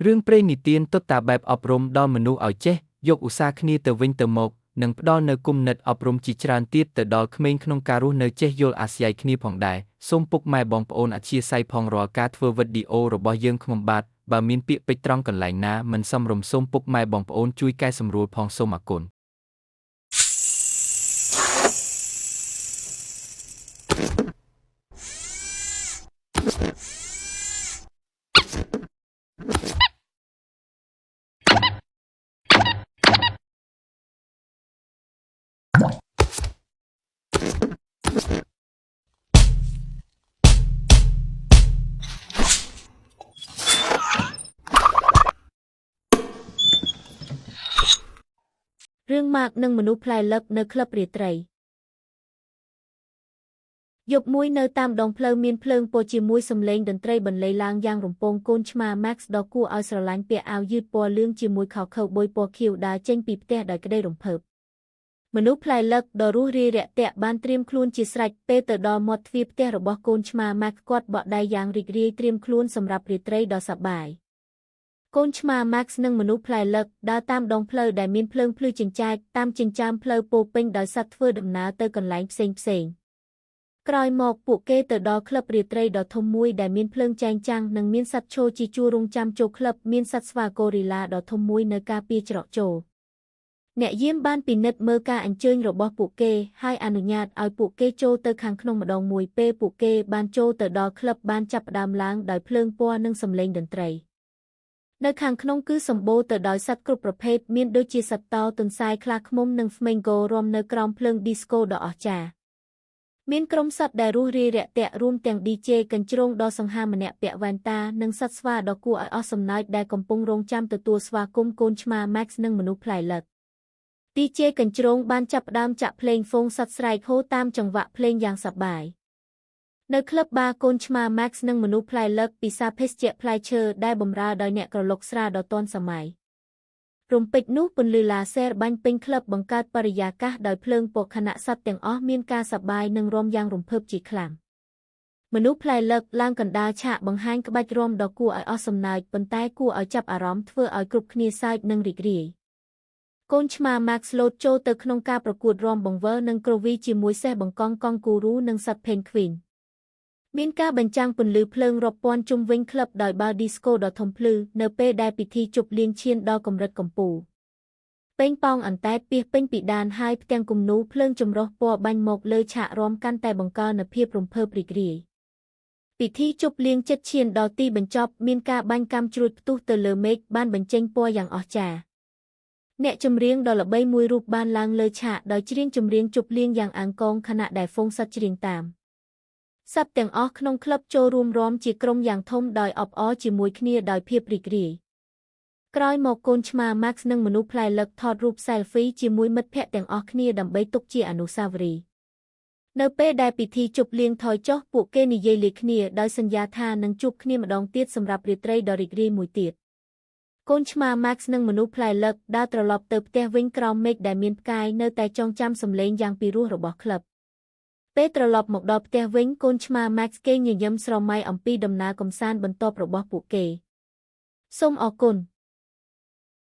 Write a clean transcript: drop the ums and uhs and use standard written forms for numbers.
រឿងព្រេងនិទានទស្សតាបែបអប់រំដល់មនុស្សឲ្យចេះយកឧស្សាហ៍គ្នាទៅវិញទៅមកនិងផ្ដល់នូវគំនិតអប់រំជាច្រើនទៀតទៅដល់ក្មេងក្នុងការរស់នៅចេះយល់អាស្រ័យគ្នាផងដែរសូមពុកម៉ែបងប្អូនអធ្យាស្រ័យផងរាល់ការធ្វើវីដេអូរបស់យើងខ្ញុំបាទបើមានពាក្យពេចន៍ត្រង់កន្លែងណាមិនសមរម្យសូមពុកម៉ែបងប្អូនជួយកែសម្រួលផងសូមអរគុណរឿងម៉ាកនិងមនុស្សផ្លែលឹកនៅក្លឹបរាត្រីយប់មួយនៅតាមដងផ្លូវមានភ្លើងពណ៌ជាមួយសំឡេងតន្ត្រីបន្លឺឡើងយ៉ាងរំពងកូនឆ្មា Max ដ៏គួរឲ្យស្រឡាញ់ពាក់អាវយឺតពណ៌លឿងជាមួយខោខូវប៊ុយពណ៌ខៀវដើរចេញពីផ្ទះដោយក្តីរំភើបមនុស្សផ្លែលឹកដ៏រួសរាយរាក់ទាក់បានត្រៀមខ្លួនជាស្រេចពេលទៅដល់មាត់ទ្វារផ្ទះរបស់កូនឆ្មា Max គាត់បក់ដៃយ៉ាងរីករាយត្រៀមខ្លួនសម្រាប់រាត្រីដ៏សប្បាយកូនឆ្មា Max និងមនុស្សផ្លែលឹកដើរតាមដងផ្លូវដែលមានភ្លើងភ្លឺចិញ្ចែកតាមចិញ្ចើមផ្លូវពោពេញដោយសត្វធ្វើដំណើរទៅកន្លែងផ្សេងៗក្រោយមកពួកគេទៅដល់ក្លឹបរាត្រីដ៏ធំមួយដែលមានភ្លើងចែងចាំងនិងមានសត្វឈរជាជួររង់ចាំចូលក្លឹបមានសត្វស្វាកូរីឡាដ៏ធំមួយនៅការពារច្រកចូលអ្នកយាមបានពិនិត្យមើលការអញ្ជើញរបស់ពួកគេហើយអនុញ្ញាតឲ្យពួកគេចូលទៅខាងក្នុងម្ដងមួយពេលពួកគេបានចូលទៅដល់ក្លឹបបានចាប់ផ្ដើមឡើងដោយភ្លើងពណ៌និងសំឡេងតន្ត្រីនៅខាងក្នុងគឺសម្បូរទៅដោយសត្វគ្រប់ប្រភេទមានដូចជាសត្វតោទន្សាយខ្លាឃ្មុំនិងហ្វ្មេងហ្គោរាំនៅក្រោមភ្លើងឌីស្កូដ៏អស្ចារ្យមានក្រុមសត្វដែលរួសរាយរាក់ទាក់រួមទាំង DJ កញ្ជ្រោងដ៏សង្ហាម្នាក់ពាក់វ៉ែនតានិងសត្វស្វាដ៏គួរឲ្យអស់សំណើចដែលកំពុងរង់ចាំទទួលស្វាគមន៍កូនឆ្មា Max និងមនុស្សផ្លែលឹក DJ កញ្ជ្រោងបានចាប់ផ្ដើមចាក់ភ្លេងហ្វូងសត្វស្រែកហូរតាមចង្វាក់ភ្លេងយ៉ាងសប្បាយនៅក្លឹបបារកូនឆ្មា Max និងមនុស្សផ្លែលឹកពិសាភេសជ្ជៈផ្លែឈើដែលបម្រើដោយអ្នកក្រឡុកស្រាដ៏ទាន់សម័យរំពេចនោះពន្លឺឡាស៊ែរបាញ់ពេញក្លឹបបង្កើតបរិយាកាសដោយភ្លើងពណ៌ខណៈសត្វទាំងអស់មានការសប្បាយនិងរាំយ៉ាងរំភើបជាខ្លាំងមនុស្សផ្លែលឹកឡើងកណ្ដាលឆាកបង្ហាញក្បាច់រាំដ៏គួរឲ្យអស់សំណើចប៉ុន្តែគួរឲ្យចាប់អារម្មណ៍ធ្វើឲ្យគ្រប់គ្នាសើចនិងរីករាយកូនឆ្មា Max លោតចូលទៅក្នុងការប្រកួតរាំបង្វិលនិងគ្រវីជាមួយសេះបង្កងកង់គូរូនិងសត្វ Penguin មានការបញ្ចាំងពន្លឺភ្លើងរាប់ពាន់ជុំវិញក្លឹបដោយបាល់ឌីស្កូដ៏ធំភ្លឺនៅពេលដែលពិធីជប់លៀងឈានដល់កម្រិតកំពូលពេញប៉ោងអន្តែតពាសពេញពីដានហើយផ្ទាំងគំនូរភ្លើងចម្រុះពណ៌បាញ់មកលើឆាករាំកាន់តែបង្កើននូវភាពរំភើបរីករាយពិធីជប់លៀងជិតឈានដល់ទីបញ្ចប់មានការបាញ់កាំជ្រួចផ្ទុះទៅលើមេឃបានបញ្ចេញពណ៌យ៉ាងអស្ចារ្យអ្នកចម្រៀងដ៏ល្បីមួយរូបបានឡើងលើឆាកដោយច្រៀងចម្រៀងជប់លៀងយ៉ាងអង្កងខណៈដែលហ្វូងសត្វច្រៀងតាមសត្វទាំងអស់ក្នុងក្លឹបចូលរួមរាំជាក្រុមយ៉ាងធំដោយអបអរជាមួយគ្នាដោយភាពរីករាយក្រោយមកកូនឆ្មា Max និងមនុស្សផ្លែលឹកថតរូប Selfie ជាមួយមិត្តភក្តិទាំងអស់គ្នាដើម្បីទុកជាអនុស្សាវរីយ៍នៅពេលដែលពិធីជប់លៀងថយចុះពួកគេនិយាយលាគ្នាដោយសន្យាថានឹងជួបគ្នាម្ដងទៀតសម្រាប់រាត្រីដ៏រីករាយមួយទៀតកូនឆ្មា Max និងមនុស្សផ្លែលឹកដើរត្រឡប់ទៅផ្ទះវិញក្រោមមេឃដែលមានផ្កាយនៅតែចងចាំសំឡេងយ៉ាងពីរោះរបស់ក្លឹបពេលត្រឡប់មកដល់ផ្ទះវិញកូនឆ្មា Max គេងញញឹមស្រមៃអំពីដំណើរកម្សាន្តបន្ទាប់របស់ពួកគេសូមអរគុណ